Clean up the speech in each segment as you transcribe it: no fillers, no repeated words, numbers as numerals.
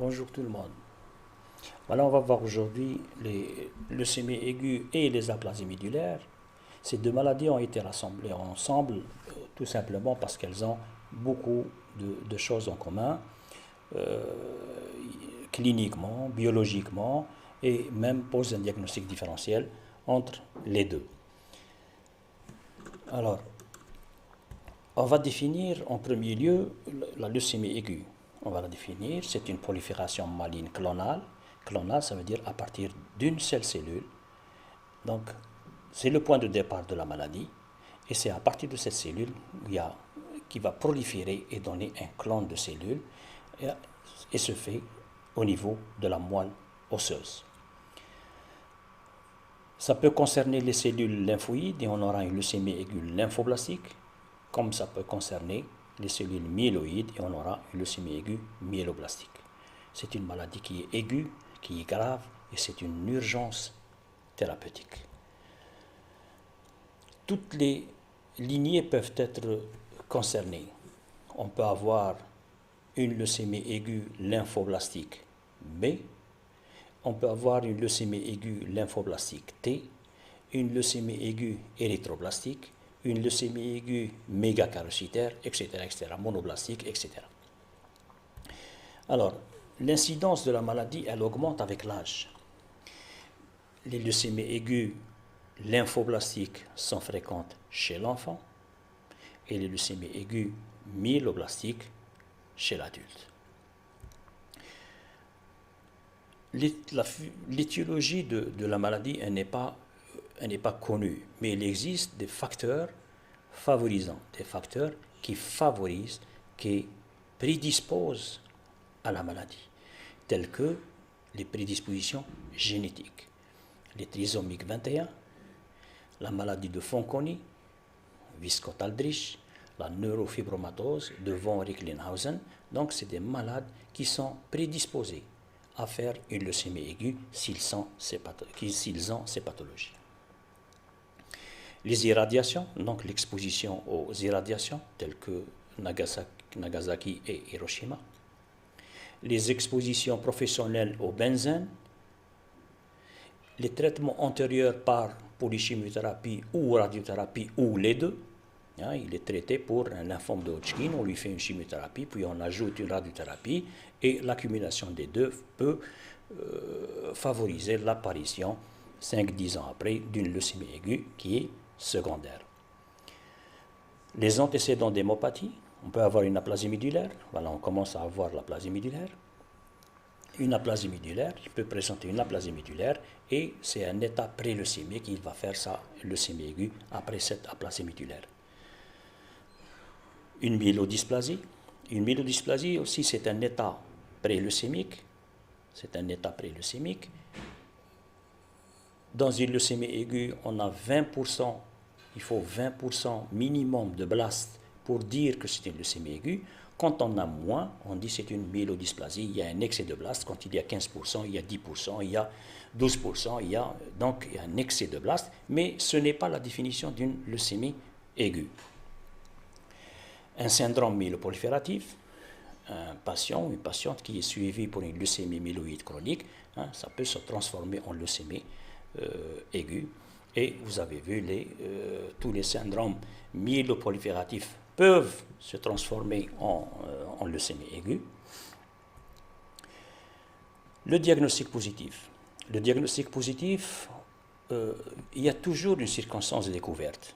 Bonjour tout le monde. Voilà, on va voir aujourd'hui les leucémies aiguës et les aplasies médulaires. Ces deux maladies ont été rassemblées ensemble tout simplement parce qu'elles ont beaucoup de choses en commun, euh, cliniquement, biologiquement, et même posent un diagnostic différentiel entre les deux. Alors, on va définir en premier lieu la leucémie aiguë. On va la définir, c'est une prolifération maligne clonale. Clonale, ça veut dire à partir d'une seule cellule. Donc, c'est le point de départ de la maladie. Et c'est à partir de cette cellule qui va proliférer et donner un clone de cellules. Et se fait au niveau de la moelle osseuse. Ça peut concerner les cellules lymphoïdes et on aura une leucémie aiguë lymphoblastique, comme ça peut concerner les cellules myéloïdes et on aura une leucémie aiguë myéloblastique. C'est une maladie qui est aiguë, qui est grave et c'est une urgence thérapeutique. Toutes les lignées peuvent être concernées. On peut avoir une leucémie aiguë lymphoblastique B, on peut avoir une leucémie aiguë lymphoblastique T, une leucémie aiguë érythroblastique, une leucémie aiguë mégakaryocytaire, etc., monoblastique, etc. Alors, l'incidence de la maladie, elle augmente avec l'âge. Les leucémies aiguës lymphoblastiques sont fréquentes chez l'enfant et les leucémies aiguës myéloblastiques chez l'adulte. L'étiologie de la maladie, elle n'est pas connue, mais il existe des facteurs favorisants, des facteurs qui favorisent, qui prédisposent à la maladie, tels que les prédispositions génétiques, les trisomiques 21, la maladie de Fanconi, Wiskott-Aldrich, la neurofibromatose de von Recklinghausen. Donc, c'est des malades qui sont prédisposés à faire une leucémie aiguë s'ils ont ces pathologies. Les irradiations, donc l'exposition aux irradiations, telles que Nagasaki et Hiroshima. Les expositions professionnelles au benzène. Les traitements antérieurs par polychimiothérapie ou radiothérapie ou les deux. Il est traité pour un lymphome de Hodgkin, on lui fait une chimiothérapie, puis on ajoute une radiothérapie, et l'accumulation des deux peut favoriser l'apparition, 5-10 ans après, d'une leucémie aiguë qui est secondaire. Les antécédents d'hémopathie, on peut avoir une aplasie médulaire, voilà, on commence à avoir l'aplasie médulaire. Une aplasie médulaire, il peut présenter une aplasie médulaire, et c'est un état pré-leucémique qui va faire sa leucémie aiguë après cette aplasie médulaire. Une myélodysplasie. Une myélodysplasie aussi, c'est un état pré-leucémique. C'est un état pré-leucémique. Dans une leucémie aiguë, on a 20%, il faut 20% minimum de blastes pour dire que c'est une leucémie aiguë. Quand on a moins, on dit que c'est une myélodysplasie. Il y a un excès de blastes. Quand il y a 15%, il y a 10%, il y a 12%, donc il y a un excès de blastes. Mais ce n'est pas la définition d'une leucémie aiguë. Un syndrome myéloprolifératif, un patient ou une patiente qui est suivie pour une leucémie myéloïde chronique, ça peut se transformer en leucémie aiguë. Et vous avez vu, tous les syndromes myéloprolifératifs peuvent se transformer en leucémie aiguë. Le diagnostic positif. Le diagnostic positif, il y a toujours une circonstance de découverte.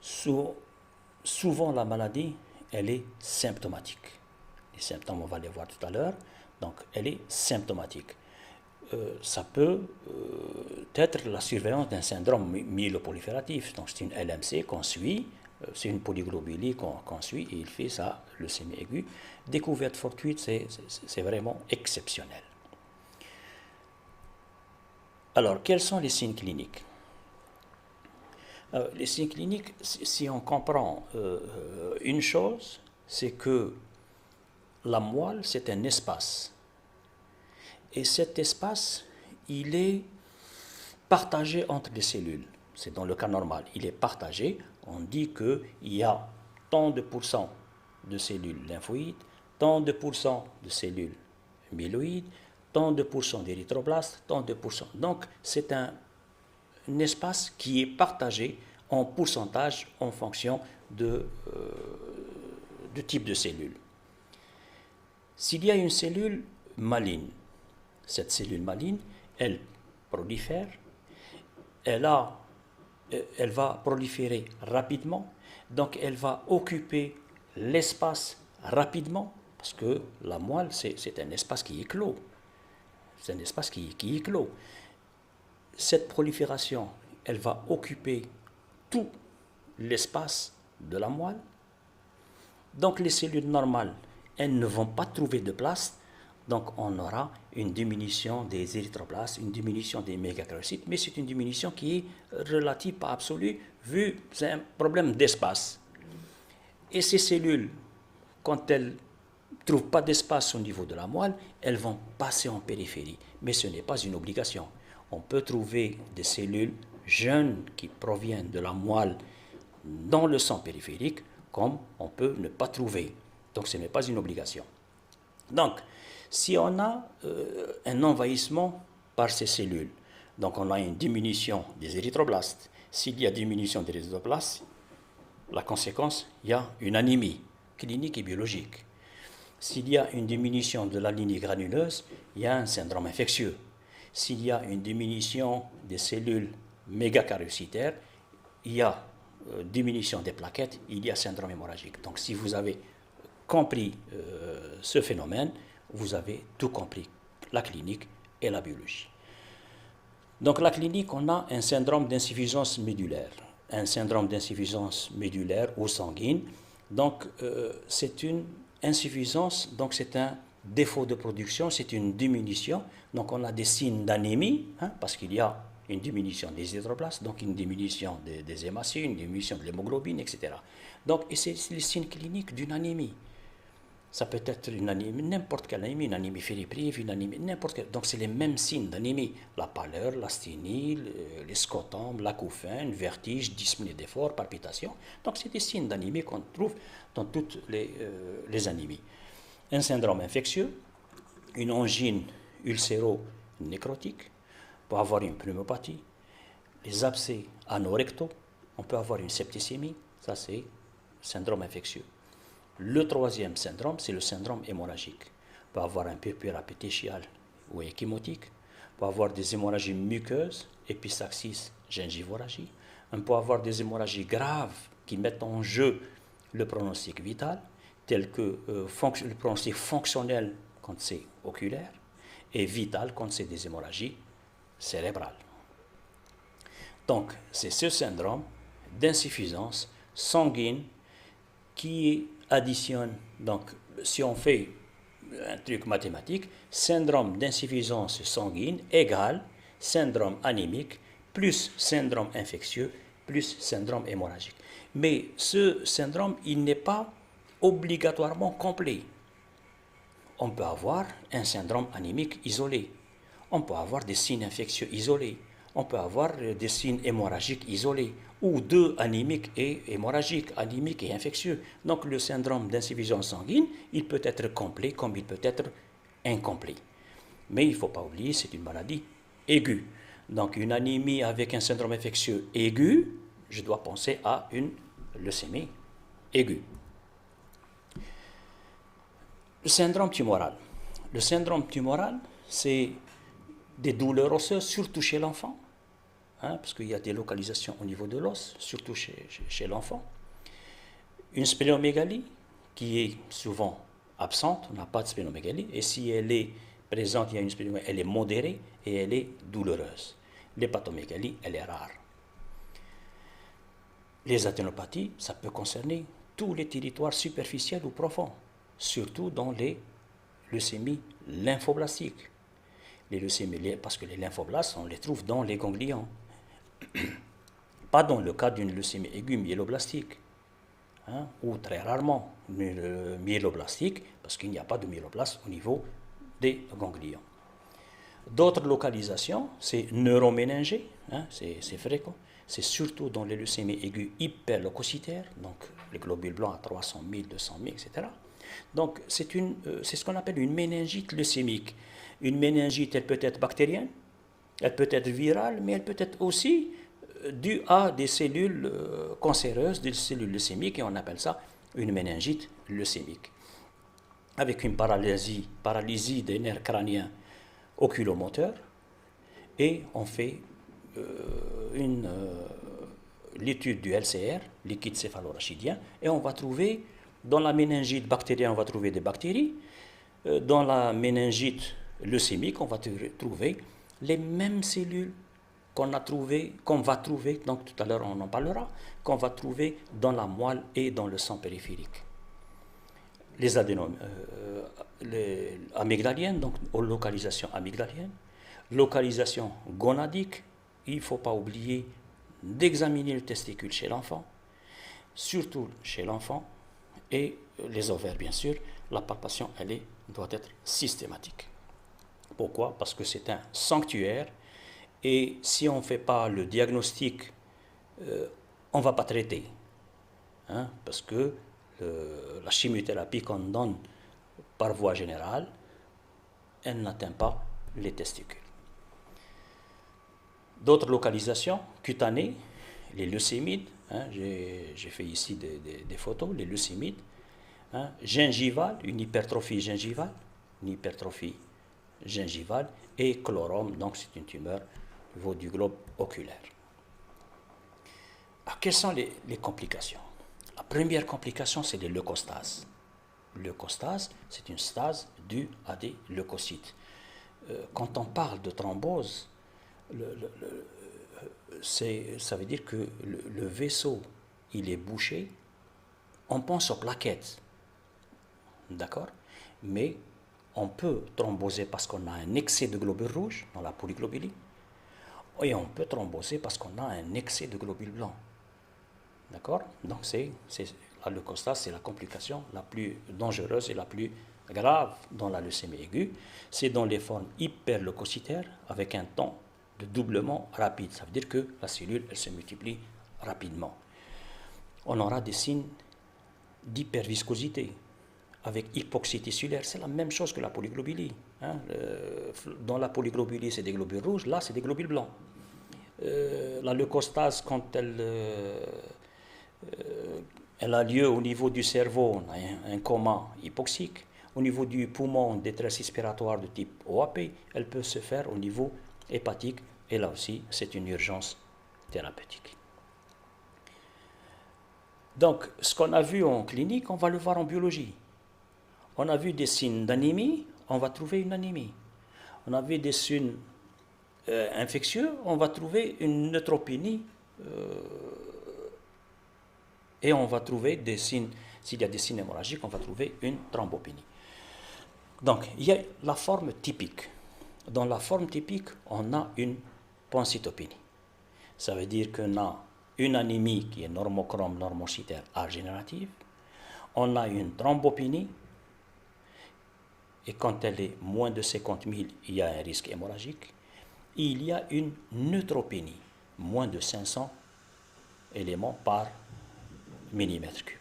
Souvent, la maladie, elle est symptomatique. Les symptômes, on va les voir tout à l'heure. Donc, elle est symptomatique. Ça peut être la surveillance d'un syndrome myéloprolifératif. Donc, c'est une LMC qu'on suit, c'est une polyglobulie qu'on suit et il fait sa leucémie aiguë. Découverte fortuite, c'est vraiment exceptionnel. Alors, quels sont les signes cliniques ? Les signes cliniques, si on comprend une chose, c'est que la moelle, c'est un espace. Et cet espace, il est partagé entre les cellules. C'est dans le cas normal. Il est partagé. On dit qu'il y a tant de pourcents de cellules lymphoïdes, tant de pourcents de cellules myéloïdes, tant de pourcents d'érythroblastes, tant de pourcents. Donc, c'est un espace qui est partagé en pourcentage en fonction de type de cellule. S'il y a une cellule maligne, cette cellule maligne, elle prolifère, elle va proliférer rapidement, donc elle va occuper l'espace rapidement, parce que la moelle, c'est un espace qui est clos. C'est un espace qui est clos. Cette prolifération, elle va occuper tout l'espace de la moelle. Donc les cellules normales, elles ne vont pas trouver de place. Donc on aura une diminution des érythroblastes, une diminution des mégakaryocytes, mais c'est une diminution qui est relative, pas absolue, vu que c'est un problème d'espace. Et ces cellules, quand elles ne trouvent pas d'espace au niveau de la moelle, elles vont passer en périphérie. Mais ce n'est pas une obligation. On peut trouver des cellules jeunes qui proviennent de la moelle dans le sang périphérique, comme on peut ne pas trouver. Donc ce n'est pas une obligation. Donc, si on a un envahissement par ces cellules, donc on a une diminution des érythroblastes. S'il y a diminution des érythroblastes, la conséquence, il y a une anémie clinique et biologique. S'il y a une diminution de la lignée granuleuse, il y a un syndrome infectieux. S'il y a une diminution des cellules mégakaryocytaires, il y a diminution des plaquettes, il y a syndrome hémorragique. Donc si vous avez compris ce phénomène, vous avez tout compris, la clinique et la biologie. Donc la clinique, on a un syndrome d'insuffisance médulaire, ou sanguine. Donc c'est une insuffisance, donc c'est un défaut de production, c'est une diminution. Donc on a des signes d'anémie, parce qu'il y a une diminution des érythroblastes, donc une diminution des hématocytes, une diminution de l'hémoglobine, etc. Donc, et c'est les signes cliniques d'une anémie. Ça peut être une anémie, n'importe quelle anémie, une anémie fériprive, une anémie, n'importe quelle. Donc, c'est les mêmes signes d'anémie. La pâleur, l'asthénie, les scotomes, l'acouphène, vertige, dyspnée d'effort, palpitation. Donc, c'est des signes d'anémie qu'on trouve dans toutes les anémies. Un syndrome infectieux, une angine ulcéro-nécrotique, on peut avoir une pneumopathie, les abcès anorectaux, on peut avoir une septicémie, ça c'est syndrome infectieux. Le troisième syndrome, c'est le syndrome hémorragique. On peut avoir un purpura pétéchial ou échymotique, on peut avoir des hémorragies muqueuses, épistaxis, gingivorragie, on peut avoir des hémorragies graves qui mettent en jeu le pronostic vital, tel que le pronostic fonctionnel quand c'est oculaire et vital quand c'est des hémorragies cérébrale. Donc, c'est ce syndrome d'insuffisance sanguine qui additionne, donc si on fait un truc mathématique, syndrome d'insuffisance sanguine égale syndrome anémique plus syndrome infectieux plus syndrome hémorragique. Mais ce syndrome, il n'est pas obligatoirement complet. On peut avoir un syndrome anémique isolé. On peut avoir des signes infectieux isolés, on peut avoir des signes hémorragiques isolés, ou deux anémiques et hémorragiques, anémiques et infectieux. Donc le syndrome d'insuffisance sanguine, il peut être complet comme il peut être incomplet. Mais il ne faut pas oublier, c'est une maladie aiguë. Donc une anémie avec un syndrome infectieux aigu, je dois penser à une leucémie aiguë. Le syndrome tumoral. Le syndrome tumoral, c'est des douleurs osseuses, surtout chez l'enfant, parce qu'il y a des localisations au niveau de l'os, surtout chez l'enfant. Une splénomégalie qui est souvent absente, on n'a pas de splénomégalie, et si elle est présente, il y a une splénomégalie, elle est modérée et elle est douloureuse. L'hépatomégalie, elle est rare. Les adénopathies, ça peut concerner tous les territoires superficiels ou profonds, surtout dans les leucémies lymphoblastiques. Les leucémies, parce que les lymphoblastes, on les trouve dans les ganglions. Pas dans le cas d'une leucémie aiguë myéloblastique, ou très rarement myéloblastique, parce qu'il n'y a pas de myéloblastes au niveau des ganglions. D'autres localisations, c'est neuroméningée, c'est fréquent, c'est surtout dans les leucémies aiguës hyperleucocytaires, donc les globules blancs à 300 000, 200 000, etc. Donc c'est ce qu'on appelle une méningite leucémique. Une méningite, elle peut être bactérienne, elle peut être virale, mais elle peut être aussi due à des cellules cancéreuses, des cellules leucémiques, et on appelle ça une méningite leucémique. Avec une paralysie des nerfs crâniens oculomoteurs, et on fait l'étude du LCR, liquide céphalorachidien, et on va trouver, dans la méningite bactérienne, on va trouver des bactéries, dans la méningite leucémique, on va trouver les mêmes cellules qu'on va trouver, donc tout à l'heure on en parlera, qu'on va trouver dans la moelle et dans le sang périphérique. Les adénomes amygdaliennes, donc localisation amygdalienne, localisation gonadique, il ne faut pas oublier d'examiner le testicule chez l'enfant, surtout chez l'enfant, et les ovaires bien sûr, la palpation doit être systématique. Pourquoi? Parce que c'est un sanctuaire, et si on ne fait pas le diagnostic, on ne va pas traiter. Parce que la chimiothérapie qu'on donne par voie générale, elle n'atteint pas les testicules. D'autres localisations cutanées, les leucémides, j'ai fait ici des photos, les leucémides, gingivales, une hypertrophie gingivale, et chlorome, donc c'est une tumeur au niveau du globe oculaire. Alors, quelles sont les complications? La première complication, c'est les leucostases. Leucostase, c'est une stase due à des leucocytes. Quand on parle de thrombose, ça veut dire que le vaisseau, il est bouché, on pense aux plaquettes, d'accord? Mais on peut thromboser parce qu'on a un excès de globules rouges dans la polyglobulie, et on peut thromboser parce qu'on a un excès de globules blancs, d'accord? Donc la leucostase, c'est la complication la plus dangereuse et la plus grave dans la leucémie aiguë. C'est dans les formes hyperleucocytaires avec un temps de doublement rapide. Ça veut dire que la cellule, elle se multiplie rapidement. On aura des signes d'hyperviscosité avec hypoxie tissulaire. C'est la même chose que la polyglobulie. Dans la polyglobulie, c'est des globules rouges. Là, c'est des globules blancs. La leucostase, quand elle a lieu au niveau du cerveau, on a un coma hypoxique. Au niveau du poumon, détresse respiratoire de type OAP, elle peut se faire au niveau hépatique, et là aussi, c'est une urgence thérapeutique. Donc, ce qu'on a vu en clinique, on va le voir en biologie. On a vu des signes d'anémie, on va trouver une anémie. On a vu des signes infectieux, on va trouver une neutropénie, et on va trouver des signes, s'il y a des signes hémorragiques, on va trouver une thrombopénie. Donc, il y a la forme typique. Dans la forme typique, on a une pancytopénie. Ça veut dire qu'on a une anémie qui est normochrome, normocytaire, A-générative. On a une thrombopénie, et quand elle est moins de 50 000, il y a un risque hémorragique. Il y a une neutropénie, moins de 500 éléments par millimètre cube.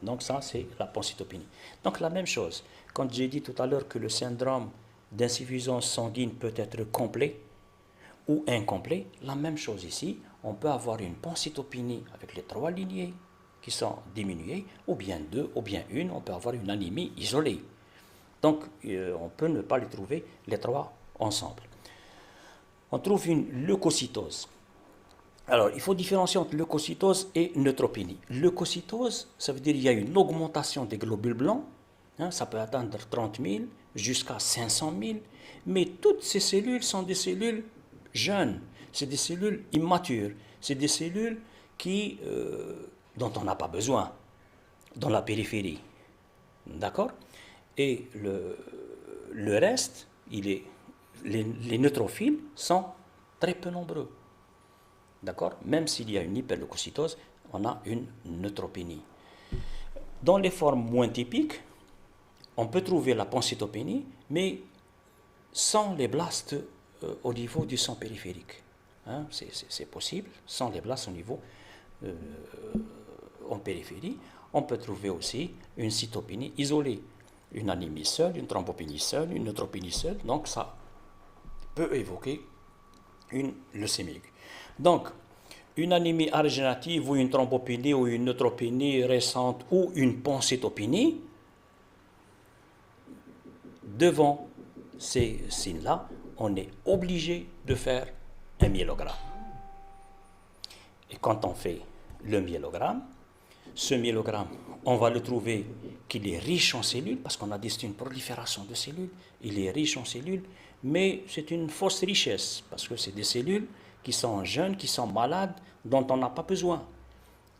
Donc ça, c'est la pancytopénie. Donc la même chose, quand j'ai dit tout à l'heure que le syndrome d'insuffisance sanguine peut être complet ou incomplet, la même chose ici, on peut avoir une pancytopénie avec les 3 lignées qui sont diminuées, ou bien 2, ou bien 1, on peut avoir une anémie isolée. Donc on peut ne pas les trouver les 3 ensemble. On trouve une leucocytose. Alors, il faut différencier entre leucocytose et neutropénie. Leucocytose, ça veut dire qu'il y a une augmentation des globules blancs, ça peut atteindre 30 000 jusqu'à 500 000, mais toutes ces cellules sont des cellules jeunes, c'est des cellules immatures, c'est des cellules dont on n'a pas besoin dans la périphérie. D'accord? Et le reste, les neutrophiles sont très peu nombreux. D'accord? Même s'il y a une hyperleucocytose, on a une neutropénie. Dans les formes moins typiques, on peut trouver la pancytopénie, mais sans les blastes au niveau du sang périphérique. hein, c'est possible, sans les blasts au niveau en périphérie. On peut trouver aussi une cytopénie isolée, une anémie seule, une thrombopénie seule, une neutropénie seule. Donc ça peut évoquer une leucémie aiguë. Donc, une anémie arrégénérative ou une thrombopénie ou une neutropénie récente ou une pancytopénie, devant ces signes-là, on est obligé de faire un myélogramme. Et quand on fait le myélogramme, ce myélogramme, on va le trouver qu'il est riche en cellules, parce qu'on a dit que c'est une prolifération de cellules, il est riche en cellules, mais c'est une fausse richesse, parce que c'est des cellules qui sont jeunes, qui sont malades, dont on n'a pas besoin.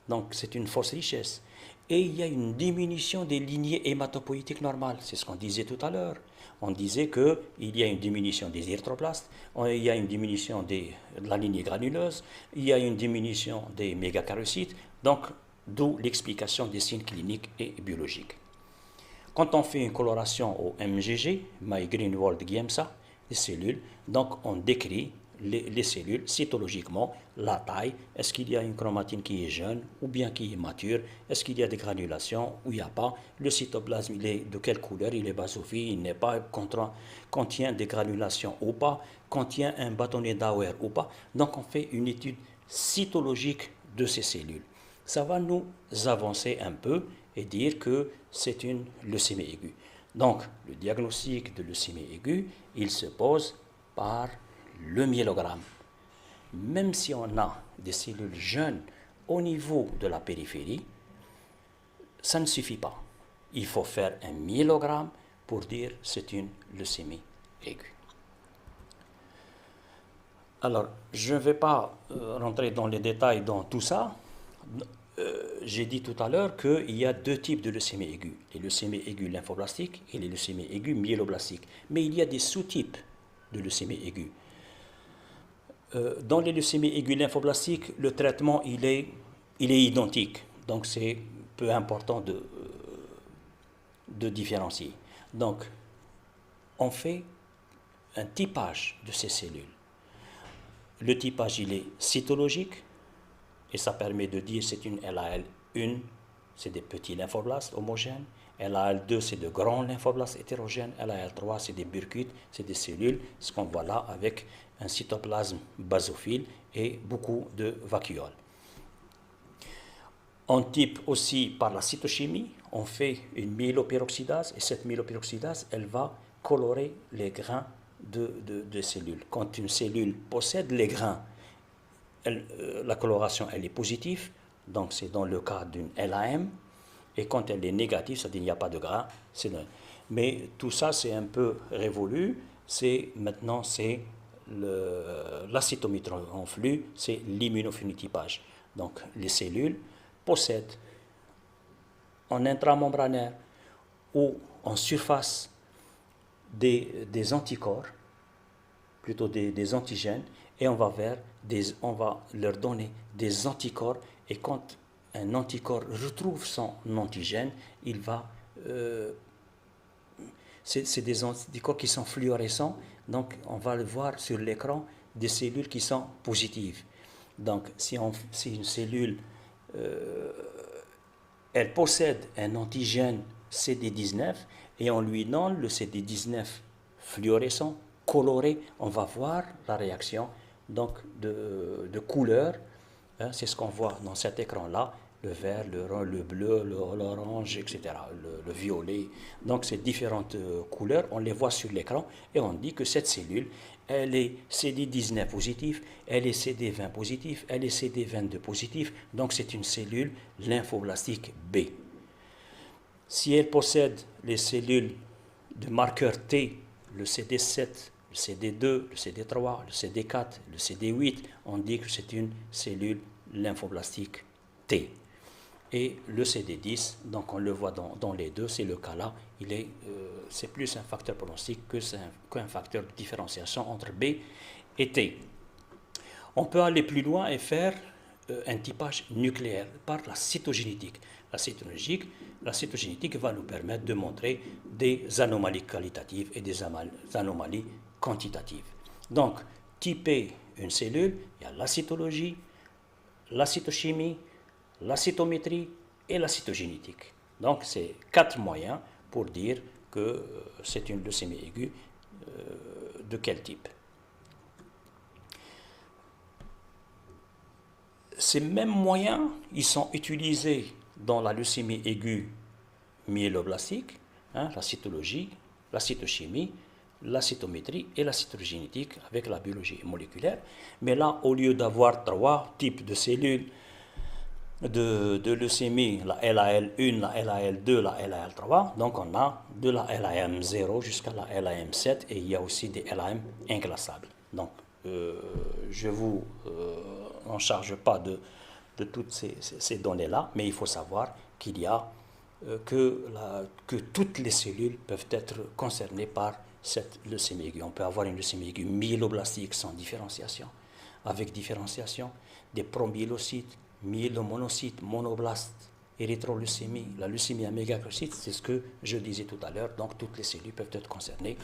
Donc c'est une fausse richesse. Et il y a une diminution des lignées hématopoïétiques normales, c'est ce qu'on disait tout à l'heure. On disait qu'il y a une diminution des érythroblastes, il y a une diminution de la lignée granuleuse, il y a une diminution des mégakaryocytes, donc d'où l'explication des signes cliniques et biologiques. Quand on fait une coloration au MGG, My Greenwald Giemsa, les cellules, donc on décrit les cellules cytologiquement, la taille, est-ce qu'il y a une chromatine qui est jeune ou bien qui est mature, est-ce qu'il y a des granulations ou il n'y a pas, le cytoplasme il est de quelle couleur, il est basophile, il n'est pas, contient des granulations ou pas, contient un bâtonnet d'Auer ou pas. Donc on fait une étude cytologique de ces cellules. Ça va nous avancer un peu et dire que c'est une leucémie aiguë. Donc le diagnostic de leucémie aiguë, il se pose par le myélogramme. Même si on a des cellules jeunes au niveau de la périphérie, ça ne suffit pas. Il faut faire un myélogramme pour dire que c'est une leucémie aiguë. Alors, je ne vais pas rentrer dans les détails dans tout ça. J'ai dit tout à l'heure qu'il y a deux types de leucémie aiguë, les leucémies aiguës lymphoblastiques et les leucémies aiguës myéloblastiques. Mais il y a des sous-types de leucémie aiguë. Dans les leucémies aiguës lymphoblastiques, le traitement il est identique. Donc c'est peu important de différencier. Donc on fait un typage de ces cellules. Le typage il est cytologique et ça permet de dire c'est une LAL1, c'est des petits lymphoblastes homogènes. LAL2 c'est de grands lymphoblastes hétérogènes. LAL3 c'est des burkites, c'est des cellules, ce qu'on voit là avec un cytoplasme basophile et beaucoup de vacuoles. On type aussi par la cytochimie, on fait une myéloperoxydase et cette myéloperoxydase, elle va colorer les grains de cellules. Quand une cellule possède les grains, la coloration elle est positive, donc c'est dans le cas d'une LAM, et quand elle est négative, c'est-à-dire qu'il n'y a pas de grains, mais tout ça c'est un peu révolu, maintenant c'est la cytométrie en flux, c'est l'immunophénotypage. Donc les cellules possèdent en intramembranaire ou en surface des anticorps, plutôt des antigènes, et on va leur donner des anticorps, et quand un anticorps retrouve son antigène, il va... c'est des anticorps qui sont fluorescents, donc on va le voir sur l'écran, des cellules qui sont positives. Donc si une cellule, elle possède un antigène CD19, et on lui donne le CD19 fluorescent, coloré, on va voir la réaction donc de couleur, hein, c'est ce qu'on voit dans cet écran-là, le vert, le bleu, l'orange, etc., le violet. Donc ces différentes couleurs, on les voit sur l'écran et on dit que cette cellule, elle est CD19 positive, elle est CD20 positive, elle est CD22 positive, donc c'est une cellule lymphoblastique B. Si elle possède les cellules de marqueur T, le CD7, le CD2, le CD3, le CD4, le CD8, on dit que c'est une cellule lymphoblastique T. Et le CD10, donc on le voit dans les deux, c'est le cas là, c'est plus un facteur pronostic qu'un facteur de différenciation entre B et T. On peut aller plus loin et faire un typage nucléaire par la cytogénétique. La cytogénétique va nous permettre de montrer des anomalies qualitatives et des anomalies quantitatives. Donc, typer une cellule, il y a la cytologie, la cytochimie, la cytométrie et la cytogénétique. Donc, c'est 4 moyens pour dire que c'est une leucémie aiguë de quel type. Ces mêmes moyens, ils sont utilisés dans la leucémie aiguë myéloblastique, la cytologie, la cytochimie, la cytométrie et la cytogénétique avec la biologie moléculaire. Mais là, au lieu d'avoir 3 types de cellules de leucémie, la LAL1, la LAL2, la LAL3, donc on a de la LAM0 jusqu'à la LAM7 et il y a aussi des LAM inclassables. Donc, je vous en charge pas de toutes ces données-là, mais il faut savoir qu'il y a que toutes les cellules peuvent être concernées par cette leucémie aiguë. On peut avoir une leucémie aiguë myéloblastique sans différenciation, avec différenciation, des promyélocytes, myélomonocytes, monoblastes, érythroleucémie, la leucémie à mégacrocytes, c'est ce que je disais tout à l'heure. Donc toutes les cellules peuvent être concernées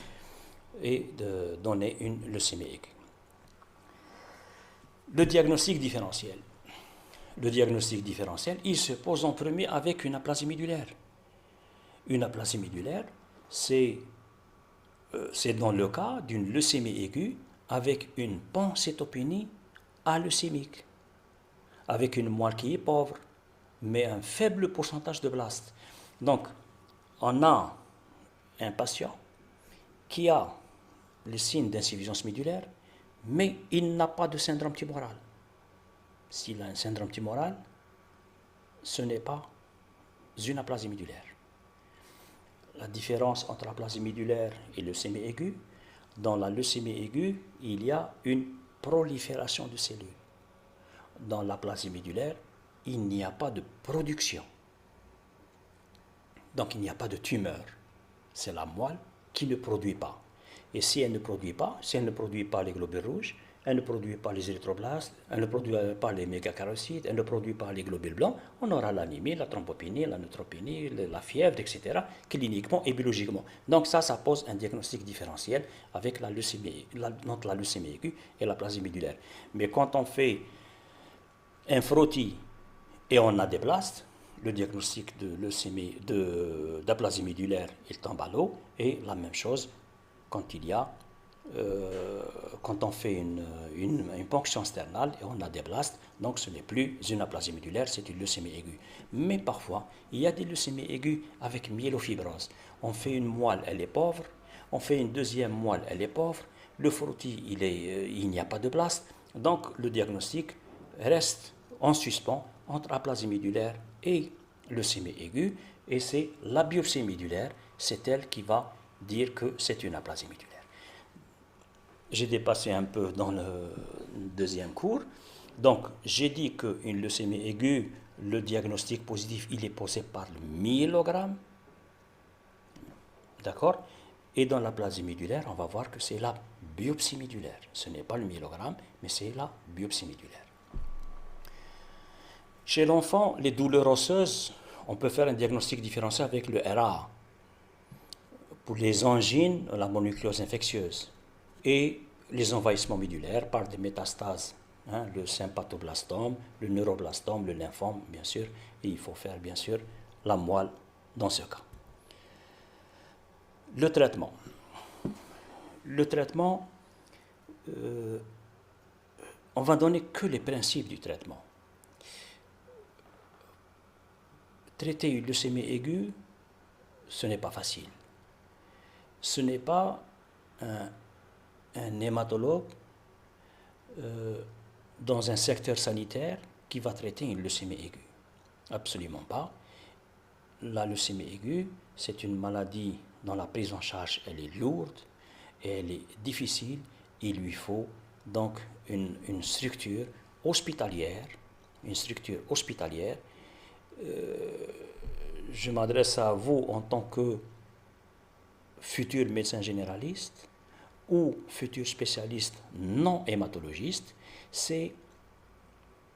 et de donner une leucémie aiguë. Le diagnostic différentiel. Le diagnostic différentiel, il se pose en premier avec une aplasie médulaire. Une aplasie médulaire, c'est dans le cas d'une leucémie aiguë avec une pancytopénie aleucémique, avec une moelle qui est pauvre, mais un faible pourcentage de blastes. Donc, on a un patient qui a les signes d'insuffisance médulaire, mais il n'a pas de syndrome tumoral. S'il a un syndrome tumoral, ce n'est pas une aplasie médulaire. La différence entre aplasie médulaire et leucémie aiguë, dans la leucémie aiguë, il y a une prolifération de cellules. Dans l'aplasie médulaire, il n'y a pas de production. Donc il n'y a pas de tumeur. C'est la moelle qui ne produit pas. Et si elle ne produit pas les globules rouges, elle ne produit pas les érythroblastes, elle ne produit pas les mégacarocytes, elle ne produit pas les globules blancs, on aura l'anémie, la thrombopénie, la neutropénie, la fièvre, etc., cliniquement et biologiquement. Donc ça pose un diagnostic différentiel avec la leucémie, entre la leucémie aiguë et l'aplasie médulaire. Mais quand on fait un frottis et on a des blastes, le diagnostic d'aplasie médulaire il tombe à l'eau, et la même chose quand on fait une ponction sternale et on a des blastes, donc ce n'est plus une aplasie médulaire, c'est une leucémie aiguë. Mais parfois, il y a des leucémies aiguës avec myélofibrose. On fait une moelle, elle est pauvre, on fait une deuxième moelle, elle est pauvre, le frottis, il n'y a pas de blast, donc le diagnostic reste en suspens entre aplasie médulaire et leucémie aiguë, et c'est la biopsie médulaire, c'est elle qui va dire que c'est une aplasie médulaire. J'ai dépassé un peu dans le deuxième cours. Donc, j'ai dit qu'une leucémie aiguë, le diagnostic positif, il est posé par le myélogramme. D'accord? Et dans l'aplasie médulaire, on va voir que c'est la biopsie médulaire. Ce n'est pas le myélogramme, mais c'est la biopsie médulaire. Chez l'enfant, les douleurs osseuses, on peut faire un diagnostic différencié avec le RA. Pour les angines, la mononucléose infectieuse. Et les envahissements médulaires par des métastases, le sympathoblastome, le neuroblastome, le lymphome, bien sûr, et il faut faire, bien sûr, la moelle dans ce cas. Le traitement. Le traitement, on va donner que les principes du traitement. Traiter une leucémie aiguë, ce n'est pas facile. Ce n'est pas un hématologue dans un secteur sanitaire qui va traiter une leucémie aiguë. Absolument pas. La leucémie aiguë, c'est une maladie dont la prise en charge elle est lourde et elle est difficile. Il lui faut donc une structure hospitalière. Je m'adresse à vous en tant que futur médecin généraliste ou futur spécialiste non hématologiste, c'est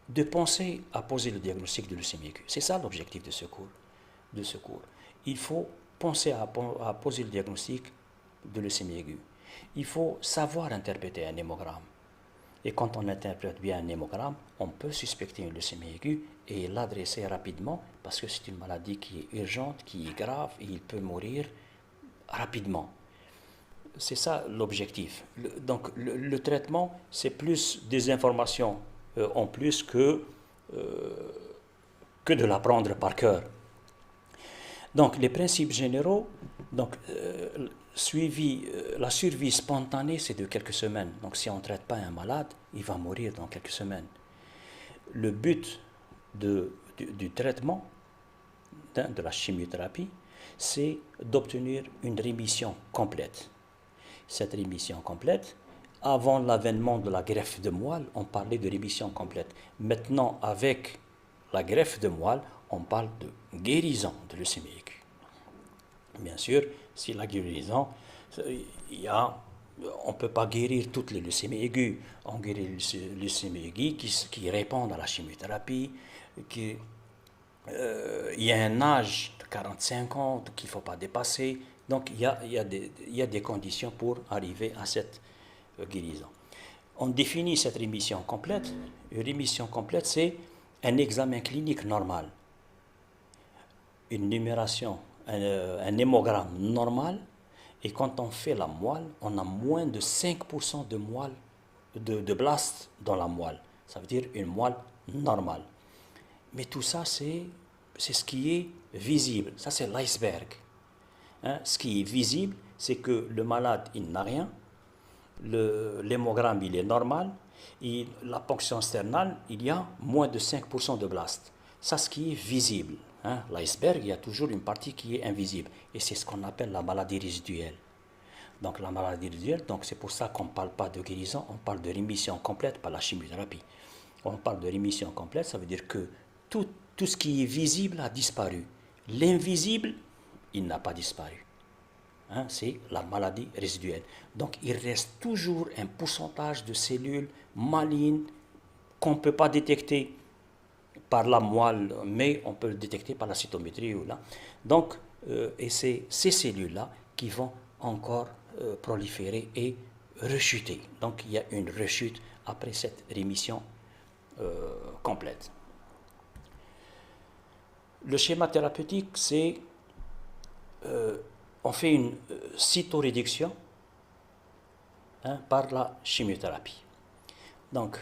de penser à poser le diagnostic de leucémie aiguë. C'est ça l'objectif de ce cours. Il faut penser à poser le diagnostic de leucémie aiguë. Il faut savoir interpréter un hémogramme. Et quand on interprète bien un hémogramme, on peut suspecter une leucémie aiguë et l'adresser rapidement parce que c'est une maladie qui est urgente, qui est grave et il peut mourir rapidement. C'est ça l'objectif. Donc le traitement, c'est plus des informations en plus que de l'apprendre par cœur. Donc les principes généraux, donc, la survie spontanée, c'est de quelques semaines. Donc si on ne traite pas un malade, il va mourir dans quelques semaines. Le but du traitement, de la chimiothérapie, c'est d'obtenir une rémission complète. Cette rémission complète, avant l'avènement de la greffe de moelle, on parlait de rémission complète. Maintenant, avec la greffe de moelle, on parle de guérison de leucémie aiguë. Bien sûr, si la guérison, on ne peut pas guérir toutes les leucémies aiguës. On guérit les leucémies aiguës qui répondent à la chimiothérapie, il y a un âge de 45 ans qu'il ne faut pas dépasser. Donc, il y a des conditions pour arriver à cette guérison. On définit cette rémission complète. Une rémission complète, c'est un examen clinique normal, une numération, un hémogramme normal, et quand on fait la moelle, on a moins de 5% de moelle, de blast dans la moelle. Ça veut dire une moelle normale. Mais tout ça, c'est ce qui est visible. Ça, c'est l'iceberg. Ce qui est visible, c'est que le malade, il n'a rien. L'hémogramme, il est normal. Et la ponction sternale, il y a moins de 5% de blast. Ça, ce qui est visible. L'iceberg, il y a toujours une partie qui est invisible. Et c'est ce qu'on appelle la maladie résiduelle. Donc la maladie résiduelle, c'est pour ça qu'on ne parle pas de guérison, on parle de rémission complète par la chimiothérapie. On parle de rémission complète, ça veut dire que tout ce qui est visible a disparu. L'invisible, il n'a pas disparu. C'est la maladie résiduelle. Donc il reste toujours un pourcentage de cellules malignes qu'on ne peut pas détecter par la moelle, mais on peut le détecter par la cytométrie. Donc, et c'est ces cellules-là qui vont encore proliférer et rechuter. Donc il y a une rechute après cette rémission complète. Le schéma thérapeutique, c'est on fait une cytoréduction par la chimiothérapie. Donc,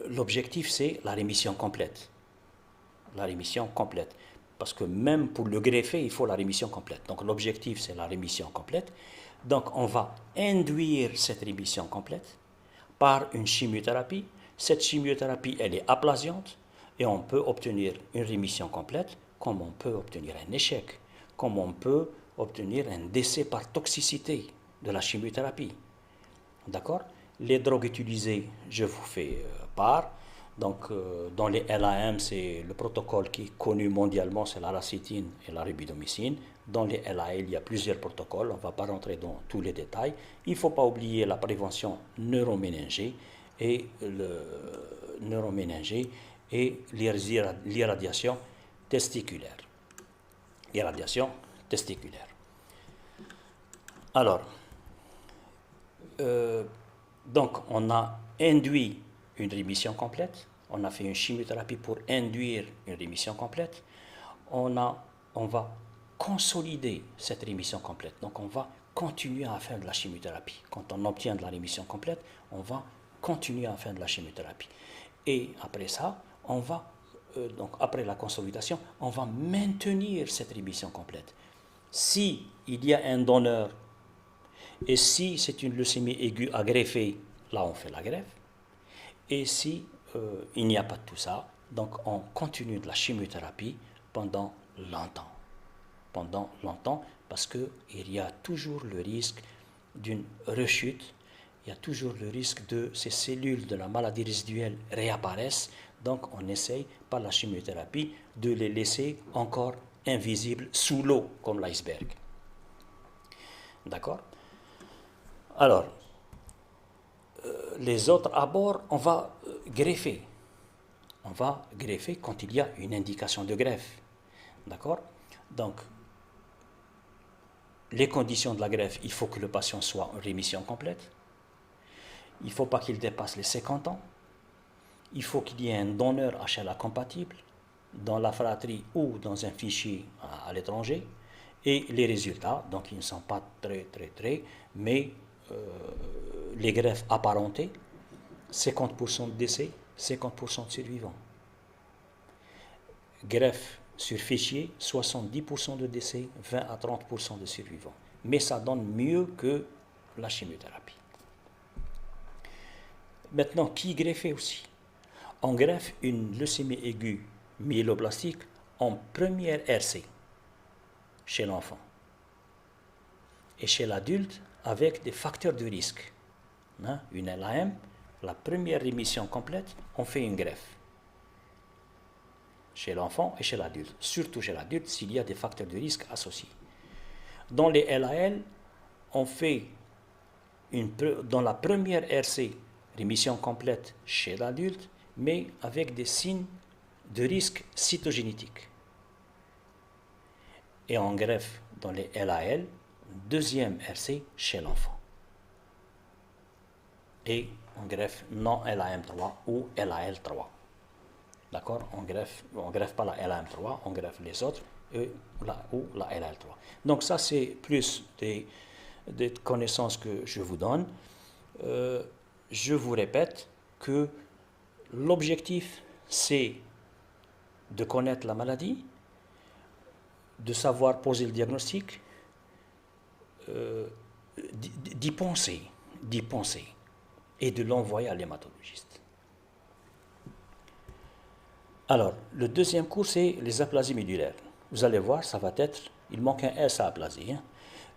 l'objectif, c'est la rémission complète. La rémission complète. Parce que même pour le greffer, il faut la rémission complète. Donc, l'objectif, c'est la rémission complète. Donc, on va induire cette rémission complète par une chimiothérapie. Cette chimiothérapie, elle est aplasiante et on peut obtenir une rémission complète, comme on peut obtenir un échec, comme on peut obtenir un décès par toxicité de la chimiothérapie. D'accord ? Les drogues utilisées, je vous fais part. Donc, dans les LAM, c'est le protocole qui est connu mondialement, c'est la racétine et la rubidomycine. Dans les LAL, il y a plusieurs protocoles, on ne va pas rentrer dans tous les détails. Il ne faut pas oublier la prévention neuroméningée et l'irradiation testiculaire. L'irradiation testiculaire. Alors, donc, on a induit une rémission complète, on a fait une chimiothérapie pour induire une rémission complète, on va consolider cette rémission complète. Donc, on va continuer à faire de la chimiothérapie. Quand on obtient de la rémission complète, on va continuer à faire de la chimiothérapie. Et après ça, donc après la consolidation, on va maintenir cette rémission complète. Si il y a un donneur et si c'est une leucémie aiguë à greffer, là on fait la greffe. Et si il n'y a pas de tout ça, donc on continue de la chimiothérapie pendant longtemps. Pendant longtemps, parce qu'il y a toujours le risque d'une rechute, il y a toujours le risque de ces cellules de la maladie résiduelle réapparaissent. Donc on essaye par la chimiothérapie de les laisser encore invisibles sous l'eau, comme l'iceberg. D'accord ? Alors, les autres abords, on va greffer. On va greffer quand il y a une indication de greffe. D'accord ? Donc, les conditions de la greffe, il faut que le patient soit en rémission complète. il ne faut pas qu'il dépasse les 50 ans, il faut qu'il y ait un donneur HLA compatible dans la fratrie ou dans un fichier à l'étranger, et les résultats, donc ils ne sont pas très, mais les greffes apparentées, 50% de décès, 50% de survivants. Greffe sur fichier, 70% de décès, 20 à 30% de survivants. Mais ça donne mieux que la chimiothérapie. Maintenant, qui greffer aussi? On greffe une leucémie aiguë myéloblastique en première RC chez l'enfant. Et chez l'adulte, avec des facteurs de risque. Une LAM, la première rémission complète, on fait une greffe. Chez l'enfant et chez l'adulte. Surtout chez l'adulte, s'il y a des facteurs de risque associés. Dans les LAL, on fait dans la première RC, rémission complète chez l'adulte, mais avec des signes de risque cytogénétique. Et on greffe dans les LAL, deuxième RC chez l'enfant. Et on greffe non LAM3 ou LAL3. D'accord? On greffe pas la LAM3, on greffe les autres ou la LAL3. Donc ça, c'est plus des connaissances que je vous donne. Je vous répète que l'objectif, c'est de connaître la maladie, de savoir poser le diagnostic, d'y penser, et de l'envoyer à l'hématologiste. Alors, le deuxième cours, c'est les aplasies médulaires. Vous allez voir, ça va être, il manque un S à aplasie.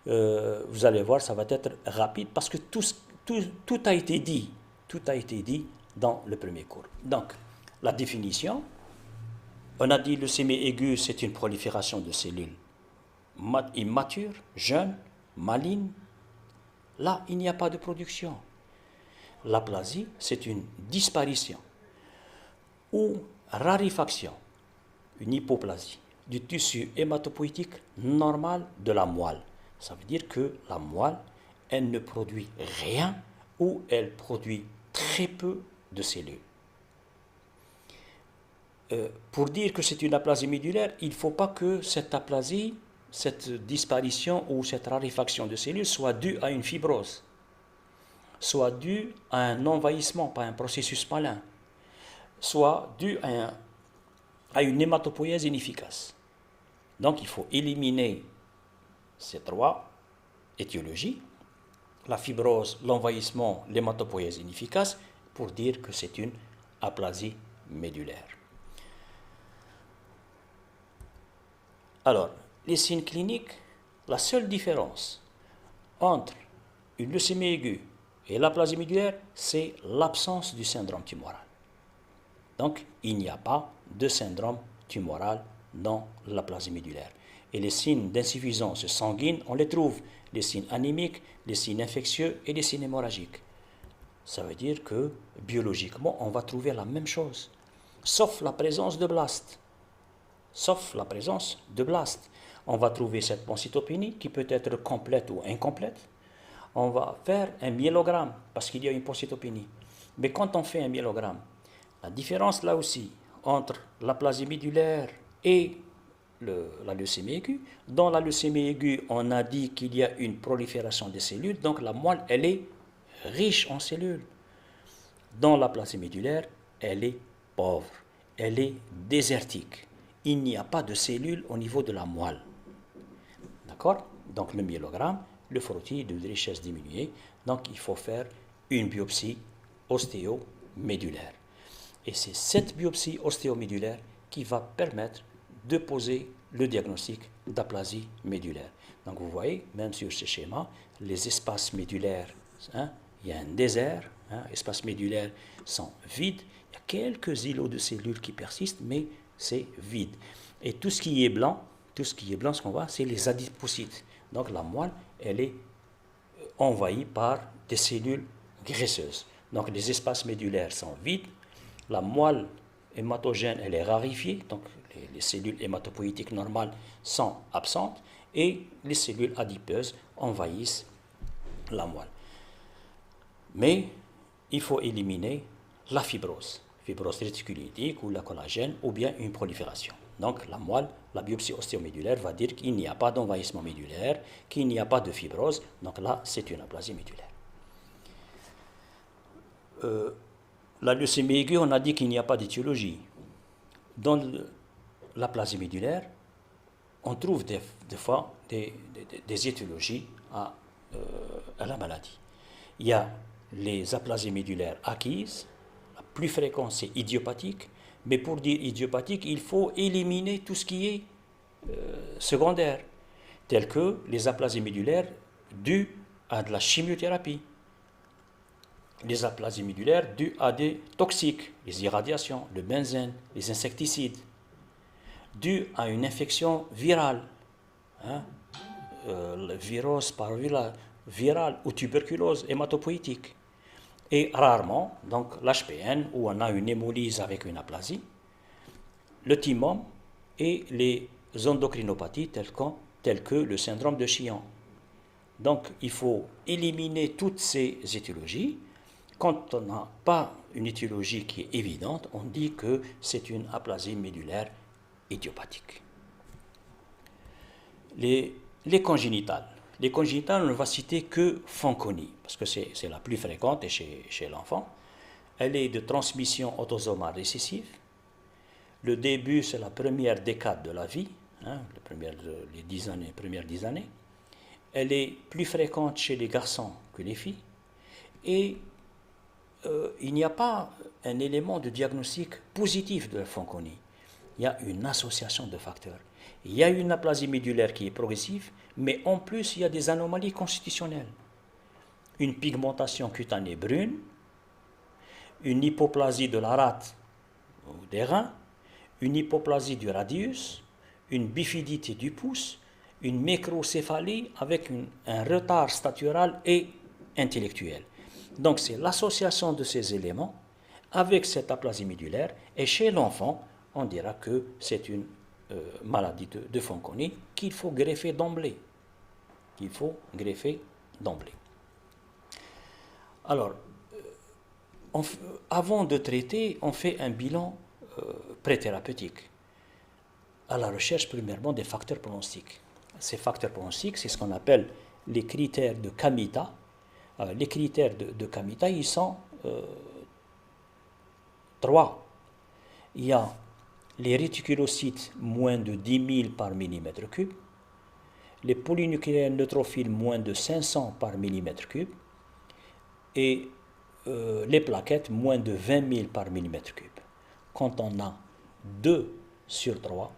Vous allez voir, ça va être rapide parce que tout a été dit. Tout a été dit dans le premier cours. Donc, la définition, on a dit leucémie aiguë, c'est une prolifération de cellules immatures, jeunes, malignes. Là, il n'y a pas de production. L'aplasie, c'est une disparition ou raréfaction, une hypoplasie du tissu hématopoïétique normal de la moelle. Ça veut dire que la moelle, elle ne produit rien ou elle produit très peu de cellules. Pour dire que c'est une aplasie médulaire, il ne faut pas que cette aplasie, cette disparition ou cette raréfaction de cellules soit due à une fibrose, soit due à un envahissement par un processus malin, soit due à une hématopoïèse inefficace. Donc il faut éliminer ces trois étiologies, la fibrose, l'envahissement, l'hématopoïèse inefficace, pour dire que c'est une aplasie médulaire. Alors, les signes cliniques, la seule différence entre une leucémie aiguë et l'aplasie médulaire, c'est l'absence du syndrome tumoral. Donc, il n'y a pas de syndrome tumoral dans l'aplasie médulaire. Et les signes d'insuffisance sanguine, on les trouve, les signes anémiques, les signes infectieux et les signes hémorragiques. Ça veut dire que, biologiquement, on va trouver la même chose, sauf la présence de blastes. On va trouver cette pancytopénie qui peut être complète ou incomplète. On va faire un myélogramme parce qu'il y a une pancytopénie. Mais quand on fait un myélogramme, la différence là aussi entre l'aplasie médulaire et la leucémie aiguë, dans la leucémie aiguë, on a dit qu'il y a une prolifération des cellules, donc la moelle, elle est riche en cellules. Dans l'aplasie médulaire, elle est pauvre, elle est désertique. Il n'y a pas de cellules au niveau de la moelle. D'accord? Donc le myélogramme, le frottis est de richesse diminuée, donc il faut faire une biopsie ostéomédulaire. Et c'est cette biopsie ostéomédulaire qui va permettre de poser le diagnostic d'aplasie médulaire. Donc vous voyez, même sur ce schéma, les espaces médulaires, il y a un désert, espaces médulaires sont vides, il y a quelques îlots de cellules qui persistent, mais c'est vide. Et tout ce qui est blanc, ce qu'on voit, c'est les adipocytes. Donc la moelle, elle est envahie par des cellules graisseuses. Donc les espaces médulaires sont vides, la moelle hématogène, elle est raréfiée, donc les cellules hématopoïétiques normales sont absentes, et les cellules adipeuses envahissent la moelle. Mais il faut éliminer la fibrose réticuloïdique ou la collagène, ou bien une prolifération. Donc la moelle, la biopsie ostéomédulaire va dire qu'il n'y a pas d'envahissement médulaire, qu'il n'y a pas de fibrose, donc là c'est une aplasie médulaire. La leucémie aiguë, on a dit qu'il n'y a pas d'étiologie. Dans l'aplasie médulaire, on trouve des fois des étiologies à la maladie. Il y a les aplasies médulaires acquises, la plus fréquente c'est idiopathique, mais pour dire idiopathique, il faut éliminer tout ce qui est secondaire, tel que les aplasies médulaires dues à de la chimiothérapie, les aplasies médulaires dues à des toxiques, les irradiations, le benzène, les insecticides, dues à une infection virale, le virus virale ou tuberculose hématopoïétique. Et rarement, donc l'HPN, où on a une hémolyse avec une aplasie, le thymome et les endocrinopathies telles que le syndrome de Chion. Donc il faut éliminer toutes ces étiologies. Quand on n'a pas une étiologie qui est évidente, on dit que c'est une aplasie médulaire idiopathique. Les congénitales. Les congénitales, on ne va citer que Fanconi, parce que c'est la plus fréquente chez l'enfant. Elle est de transmission autosomale récessive. Le début, c'est la première décade de la vie, les premières 10 années. Elle est plus fréquente chez les garçons que les filles. Et il n'y a pas un élément de diagnostic positif de la Fanconi. Il y a une association de facteurs. Il y a une aplasie médulaire qui est progressive, mais en plus, il y a des anomalies constitutionnelles. Une pigmentation cutanée brune, une hypoplasie de la rate ou des reins, une hypoplasie du radius, une bifidité du pouce, une microcéphalie avec un retard statural et intellectuel. Donc c'est l'association de ces éléments avec cette aplasie médulaire, et chez l'enfant, on dira que c'est une maladie de Fanconi qu'il faut greffer d'emblée. Alors, avant de traiter, on fait un bilan préthérapeutique à la recherche premièrement des facteurs pronostiques. Ces facteurs pronostiques, c'est ce qu'on appelle les critères de Kamita. Les critères de Kamita, ils sont 3. Il y a les réticulocytes moins de 10 000 par millimètre cube, les polynucléaires neutrophiles moins de 500 par millimètre cube et les plaquettes moins de 20 000 par millimètre cube. Quand on a 2 sur 3,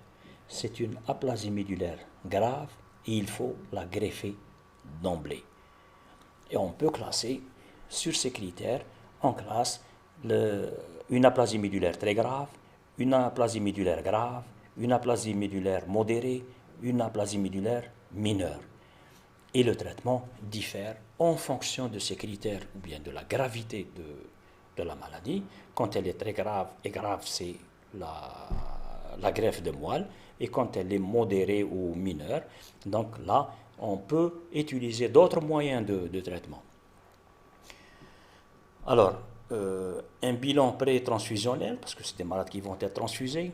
c'est une aplasie médulaire grave et il faut la greffer d'emblée. Et on peut classer sur ces critères, on classe une aplasie médulaire très grave, une aplasie médulaire grave, une aplasie médulaire modérée, une aplasie médulaire mineure. Et le traitement diffère en fonction de ces critères ou bien de la gravité de la maladie. Quand elle est très grave, c'est la greffe de moelle, et quand elle est modérée ou mineure, donc là, on peut utiliser d'autres moyens de traitement. Alors, un bilan pré-transfusionnel, parce que c'est des malades qui vont être transfusés,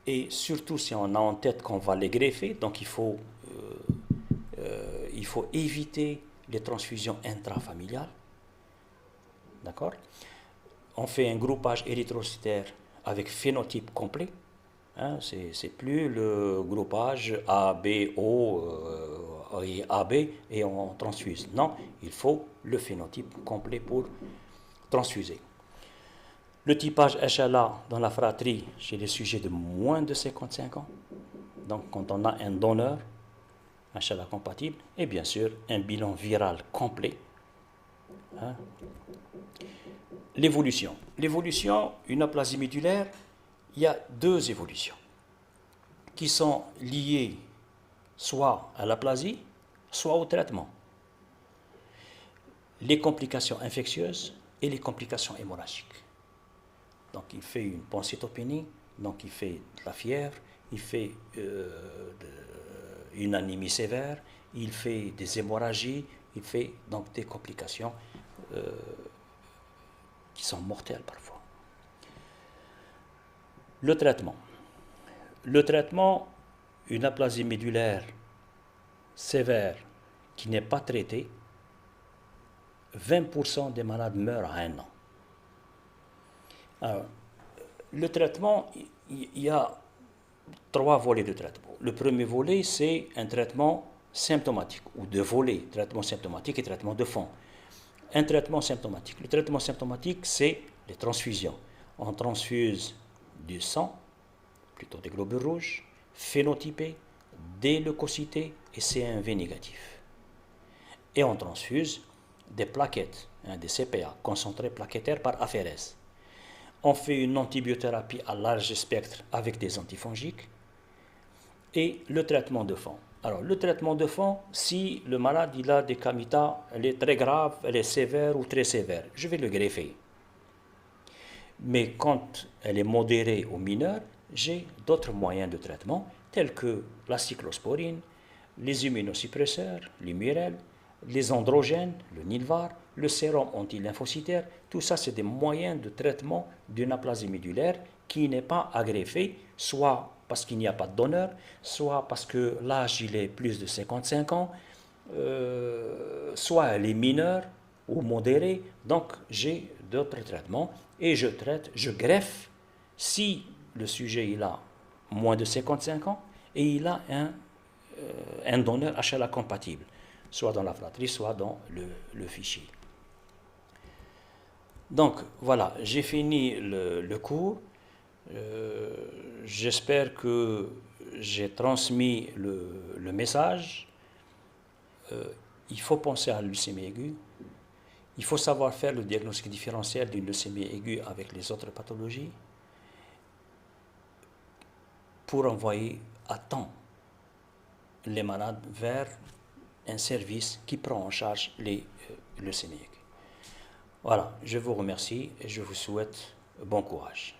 et surtout si on a en tête qu'on va les greffer, donc il faut éviter les transfusions intrafamiliales. D'accord? On fait un groupage érythrocytaire avec phénotype complet. C'est plus le groupage A, B, O et AB et on transfuse. Non, il faut le phénotype complet pour transfuser. Le typage HLA dans la fratrie chez les sujets de moins de 55 ans. Donc quand on a un donneur, HLA compatible, et bien sûr un bilan viral complet. L'évolution. L'évolution, une aplasie médulaire, il y a 2 évolutions qui sont liées soit à l'aplasie, soit au traitement. Les complications infectieuses et les complications hémorragiques. Donc il fait une pancytopénie, donc il fait de la fièvre, il fait une anémie sévère, il fait des hémorragies, il fait donc des complications qui sont mortels parfois. Le traitement. Le traitement, une aplasie médulaire sévère qui n'est pas traitée, 20% des malades meurent à 1 an. Alors, le traitement, il y a 3 volets de traitement. Le premier volet, c'est un traitement symptomatique, ou 2 volets, traitement symptomatique et traitement de fond. Un traitement symptomatique. Le traitement symptomatique, c'est les transfusions. On transfuse du sang, plutôt des globules rouges, phénotypés, des leucocytés et CNV négatifs. Et on transfuse des plaquettes, des CPA, concentrés plaquettaires par aphérèse. On fait une antibiothérapie à large spectre avec des antifongiques et le traitement de fond. Alors, le traitement de fond, si le malade il a des camitas, elle est très grave, elle est sévère ou très sévère, je vais le greffer. Mais quand elle est modérée ou mineure, j'ai d'autres moyens de traitement, tels que la cyclosporine, les immunosuppresseurs, l'Imural, les androgènes, le Nilvar, le sérum antilymphocytaire. Tout ça, c'est des moyens de traitement d'une aplasie médulaire qui n'est pas agreffée, soit parce qu'il n'y a pas de donneur, soit parce que l'âge il est plus de 55 ans, soit elle est mineure ou modérée. Donc, j'ai d'autres traitements et je traite, je greffe si le sujet il a moins de 55 ans et il a un donneur HLA compatible, soit dans la fratrie, soit dans le fichier. Donc voilà, j'ai fini le cours. J'espère que j'ai transmis le message. Il faut penser à la leucémie aiguë. Il faut savoir faire le diagnostic différentiel d'une leucémie aiguë avec les autres pathologies pour envoyer à temps les malades vers un service qui prend en charge les leucémies aiguës. Voilà, je vous remercie et je vous souhaite bon courage.